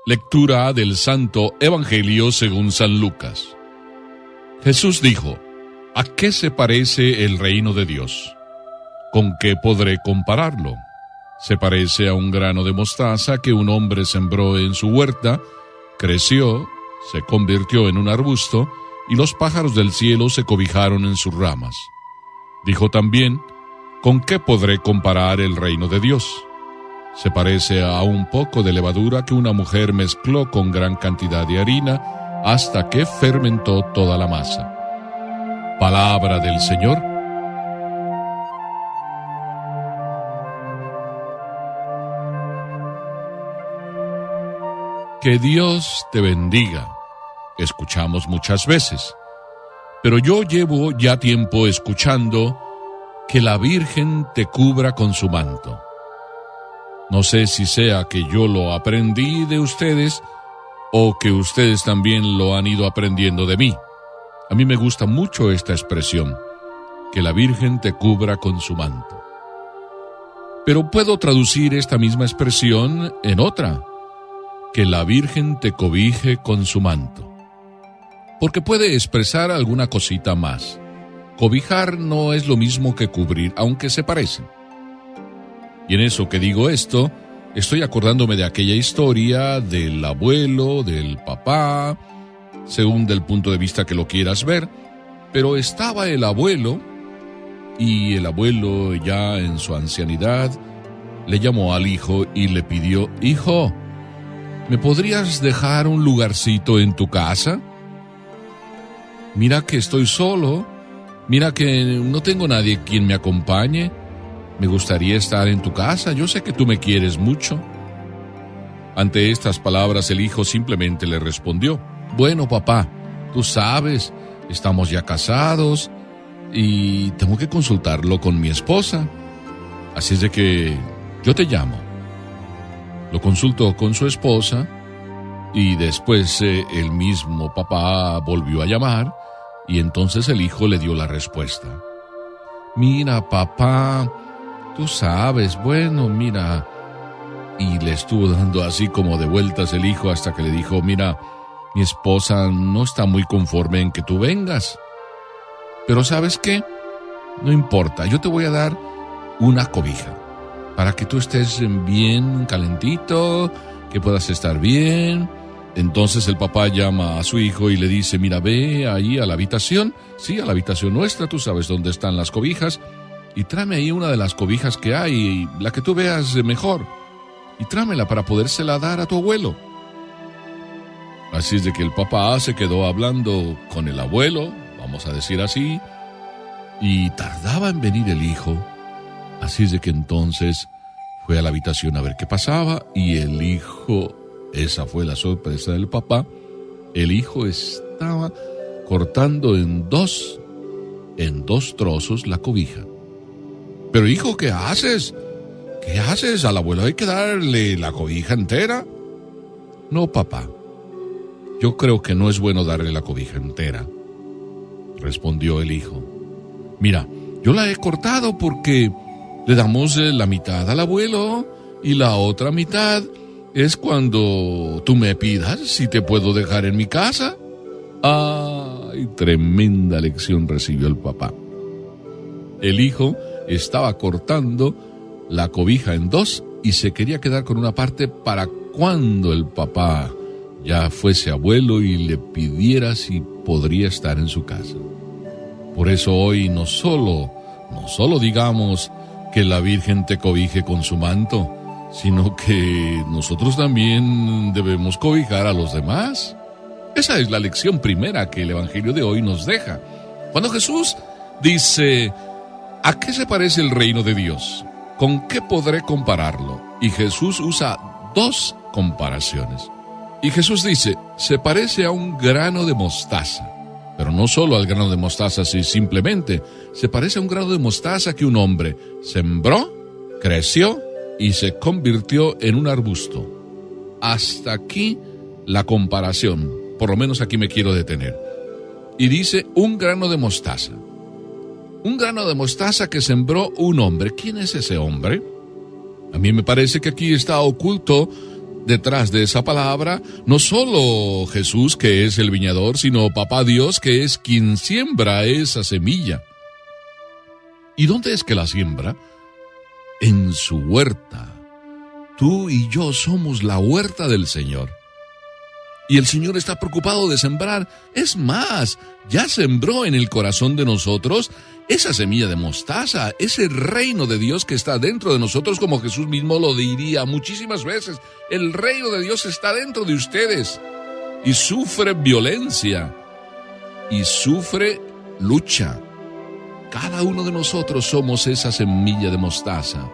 Lectura del Santo Evangelio según San Lucas. Jesús dijo: ¿A qué se parece el reino de Dios? ¿Con qué podré compararlo? Se parece a un grano de mostaza que un hombre sembró en su huerta, creció, se convirtió en un arbusto, y los pájaros del cielo se cobijaron en sus ramas. Dijo también: ¿con qué podré comparar el reino de Dios? Se parece a un poco de levadura que una mujer mezcló con gran cantidad de harina hasta que fermentó toda la masa. Palabra del Señor. Que Dios te bendiga. Escuchamos muchas veces, pero yo llevo ya tiempo escuchando que la Virgen te cubra con su manto. No sé si sea que yo lo aprendí de ustedes o que ustedes también lo han ido aprendiendo de mí. A mí me gusta mucho esta expresión, que la Virgen te cubra con su manto. Pero puedo traducir esta misma expresión en otra, que la Virgen te cobije con su manto. Porque puede expresar alguna cosita más. Cobijar no es lo mismo que cubrir, aunque se parecen. Y en eso que digo esto, estoy acordándome de aquella historia del abuelo, del papá, según del punto de vista que lo quieras ver, pero estaba el abuelo, y el abuelo ya en su ancianidad le llamó al hijo y le pidió: «Hijo, ¿me podrías dejar un lugarcito en tu casa? Mira que estoy solo, mira que no tengo nadie quien me acompañe. Me gustaría estar en tu casa, yo sé que tú me quieres mucho». Ante estas palabras el hijo simplemente le respondió: «Bueno, papá, tú sabes, estamos ya casados y tengo que consultarlo con mi esposa. Así es de que yo te llamo». Lo consultó con su esposa y después el mismo papá volvió a llamar y entonces el hijo le dio la respuesta. «Mira, papá, tú sabes, bueno, mira». Y le estuvo dando así como de vueltas el hijo hasta que le dijo: «Mira, mi esposa no está muy conforme en que tú vengas. Pero ¿sabes qué? No importa, yo te voy a dar una cobija para que tú estés bien calentito, que puedas estar bien». Entonces el papá llama a su hijo y le dice: «Mira, ve ahí a la habitación, sí, a la habitación nuestra, tú sabes dónde están las cobijas, y tráeme ahí una de las cobijas que hay, la que tú veas mejor, y tráemela para podérsela dar a tu abuelo». Así es de que el papá se quedó hablando con el abuelo, vamos a decir así, y tardaba en venir el hijo. Así es de que entonces fue a la habitación a ver qué pasaba, y el hijo, esa fue la sorpresa del papá, el hijo estaba cortando en dos trozos la cobija. «Pero hijo, ¿qué haces? ¿Qué haces? Al abuelo hay que darle la cobija entera». «No, papá, yo creo que no es bueno darle la cobija entera», respondió el hijo. «Mira, yo la he cortado porque le damos la mitad al abuelo y la otra mitad es cuando tú me pidas si te puedo dejar en mi casa». ¡Ay! Tremenda lección recibió el papá. El hijo estaba cortando la cobija en dos y se quería quedar con una parte para cuando el papá ya fuese abuelo y le pidiera si podría estar en su casa. Por eso hoy no solo digamos que la Virgen te cobije con su manto, sino que nosotros también debemos cobijar a los demás. Esa es la lección primera que el Evangelio de hoy nos deja. Cuando Jesús dice: ¿a qué se parece el reino de Dios? ¿Con qué podré compararlo? Y Jesús usa dos comparaciones. Y Jesús dice: se parece a un grano de mostaza. Pero no solo al grano de mostaza, sino simplemente se parece a un grano de mostaza que un hombre sembró, creció y se convirtió en un arbusto. Hasta aquí la comparación, por lo menos aquí me quiero detener. Y dice un grano de mostaza. Un grano de mostaza que sembró un hombre. ¿Quién es ese hombre? A mí me parece que aquí está oculto detrás de esa palabra no solo Jesús, que es el viñador, sino Papá Dios, que es quien siembra esa semilla. ¿Y dónde es que la siembra? En su huerta. Tú y yo somos la huerta del Señor. Y el Señor está preocupado de sembrar. Es más, ya sembró en el corazón de nosotros esa semilla de mostaza, ese reino de Dios que está dentro de nosotros, como Jesús mismo lo diría muchísimas veces. El reino de Dios está dentro de ustedes y sufre violencia y sufre lucha. Cada uno de nosotros somos esa semilla de mostaza,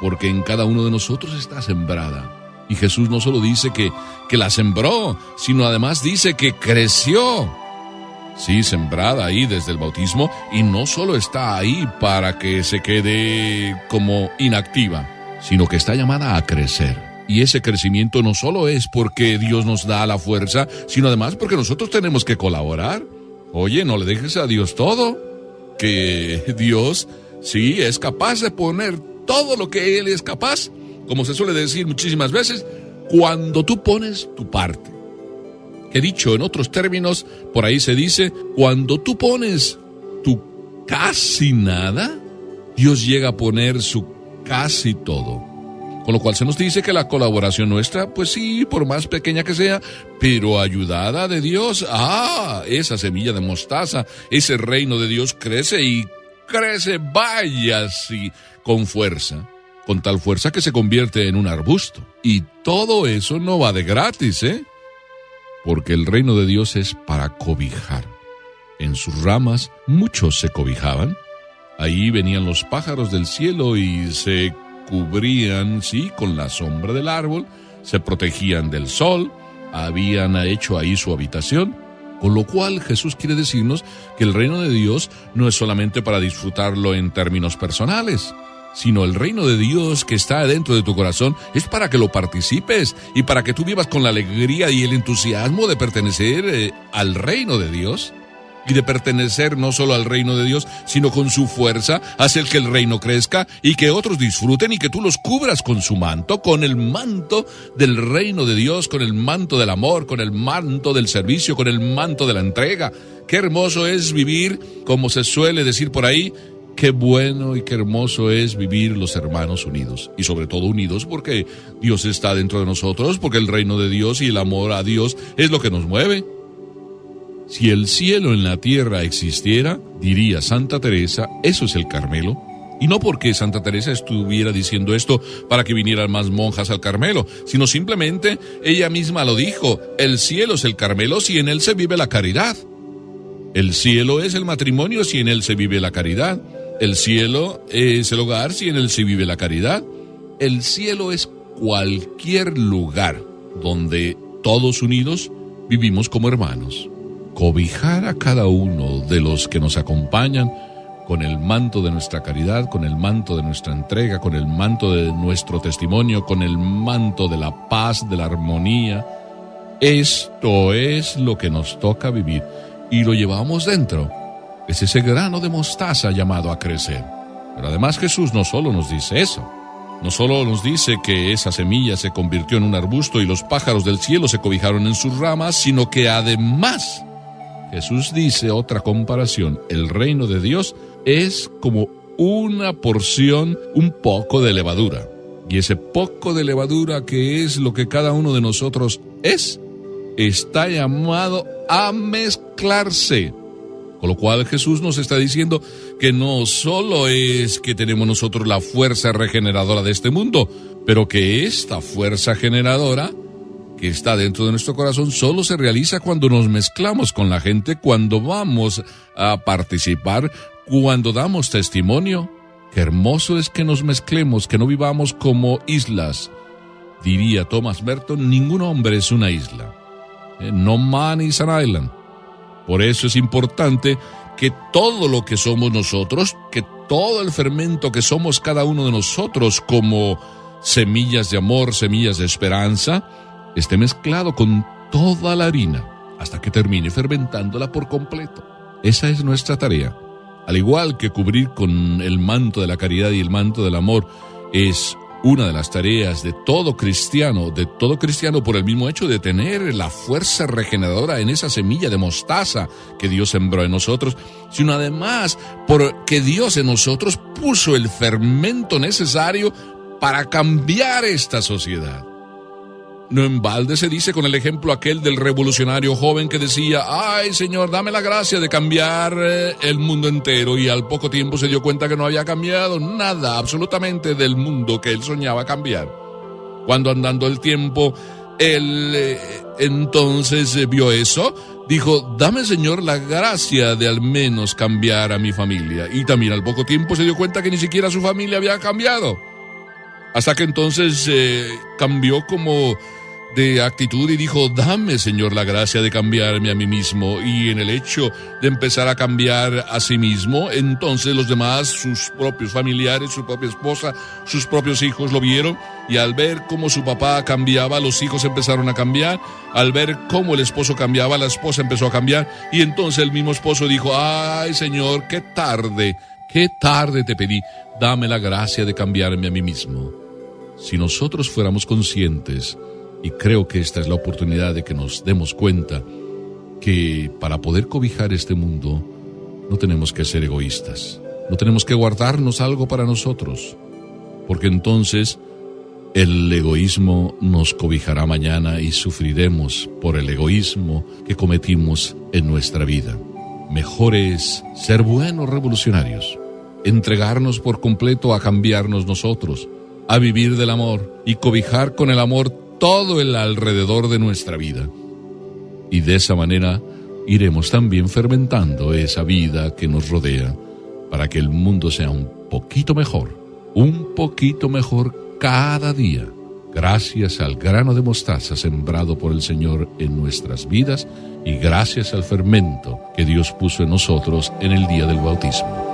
porque en cada uno de nosotros está sembrada. Y Jesús no solo dice que la sembró, sino además dice que creció. Sí, sembrada ahí desde el bautismo, y no solo está ahí para que se quede como inactiva, sino que está llamada a crecer. Y ese crecimiento no solo es porque Dios nos da la fuerza, sino además porque nosotros tenemos que colaborar. Oye, no le dejes a Dios todo, que Dios sí es capaz de poner todo lo que Él es capaz, como se suele decir muchísimas veces, cuando tú pones tu parte. Que dicho en otros términos, por ahí se dice, cuando tú pones tu casi nada, Dios llega a poner su casi todo. Con lo cual se nos dice que la colaboración nuestra, pues sí, por más pequeña que sea, pero ayudada de Dios, esa semilla de mostaza, ese reino de Dios crece y crece, vaya, sí, con fuerza. Con tal fuerza que se convierte en un arbusto. Y todo eso no va de gratis, porque el reino de Dios es para cobijar. En sus ramas muchos se cobijaban. Ahí venían los pájaros del cielo y se cubrían, sí, con la sombra del árbol, se protegían del sol, habían hecho ahí su habitación. Con lo cual Jesús quiere decirnos que el reino de Dios no es solamente para disfrutarlo en términos personales, sino el reino de Dios que está dentro de tu corazón es para que lo participes y para que tú vivas con la alegría y el entusiasmo de pertenecer al reino de Dios. Y de pertenecer no solo al reino de Dios, sino con su fuerza, hacer que el reino crezca y que otros disfruten y que tú los cubras con su manto, con el manto del reino de Dios, con el manto del amor, con el manto del servicio, con el manto de la entrega. Qué hermoso es vivir, como se suele decir por ahí, qué bueno y qué hermoso es vivir los hermanos unidos. Y sobre todo unidos porque Dios está dentro de nosotros, porque el reino de Dios y el amor a Dios es lo que nos mueve. Si el cielo en la tierra existiera, diría Santa Teresa, eso es el Carmelo. Y no porque Santa Teresa estuviera diciendo esto para que vinieran más monjas al Carmelo, sino simplemente ella misma lo dijo, el cielo es el Carmelo si en él se vive la caridad. El cielo es el matrimonio si en él se vive la caridad. El cielo es el hogar si en él se vive la caridad. El cielo es cualquier lugar donde todos unidos vivimos como hermanos. Cobijar a cada uno de los que nos acompañan con el manto de nuestra caridad, con el manto de nuestra entrega, con el manto de nuestro testimonio, con el manto de la paz, de la armonía. Esto es lo que nos toca vivir y lo llevamos dentro. Es ese grano de mostaza llamado a crecer. Pero además Jesús no solo nos dice eso, no solo nos dice que esa semilla se convirtió en un arbusto y los pájaros del cielo se cobijaron en sus ramas, sino que además Jesús dice otra comparación, el reino de Dios es como una porción, un poco de levadura. Y ese poco de levadura que es lo que cada uno de nosotros es, está llamado a mezclarse. Con lo cual Jesús nos está diciendo que no solo es que tenemos nosotros la fuerza regeneradora de este mundo, pero que esta fuerza generadora que está dentro de nuestro corazón solo se realiza cuando nos mezclamos con la gente, cuando vamos a participar, cuando damos testimonio. Qué hermoso es que nos mezclemos, que no vivamos como islas. Diría Thomas Merton, ningún hombre es una isla. No man is an island. Por eso es importante que todo lo que somos nosotros, que todo el fermento que somos cada uno de nosotros como semillas de amor, semillas de esperanza, esté mezclado con toda la harina hasta que termine fermentándola por completo. Esa es nuestra tarea. Al igual que cubrir con el manto de la caridad y el manto del amor es Una de las tareas de todo cristiano por el mismo hecho de tener la fuerza regeneradora en esa semilla de mostaza que Dios sembró en nosotros, sino además porque Dios en nosotros puso el fermento necesario para cambiar esta sociedad. No en balde se dice con el ejemplo aquel del revolucionario joven que decía: ay, Señor, dame la gracia de cambiar el mundo entero, y al poco tiempo se dio cuenta que no había cambiado nada absolutamente del mundo que él soñaba cambiar. Cuando andando el tiempo, él entonces vio eso, dijo: dame, Señor, la gracia de al menos cambiar a mi familia. Y también al poco tiempo se dio cuenta que ni siquiera su familia había cambiado. Hasta que entonces cambió como de actitud y dijo: dame, Señor, la gracia de cambiarme a mí mismo. Y en el hecho de empezar a cambiar a sí mismo, entonces los demás, sus propios familiares, su propia esposa, sus propios hijos lo vieron, y al ver cómo su papá cambiaba, los hijos empezaron a cambiar. Al ver cómo el esposo cambiaba, la esposa empezó a cambiar, y entonces el mismo esposo dijo: ay, Señor, qué tarde te pedí, dame la gracia de cambiarme a mí mismo. Si nosotros fuéramos conscientes, y creo que esta es la oportunidad de que nos demos cuenta, que para poder cobijar este mundo no tenemos que ser egoístas, no tenemos que guardarnos algo para nosotros, porque entonces el egoísmo nos cobijará mañana y sufriremos por el egoísmo que cometimos en nuestra vida. Mejor es ser buenos revolucionarios, entregarnos por completo a cambiarnos nosotros, a vivir del amor y cobijar con el amor todo el alrededor de nuestra vida. Y de esa manera iremos también fermentando esa vida que nos rodea para que el mundo sea un poquito mejor cada día, gracias al grano de mostaza sembrado por el Señor en nuestras vidas y gracias al fermento que Dios puso en nosotros en el día del bautismo.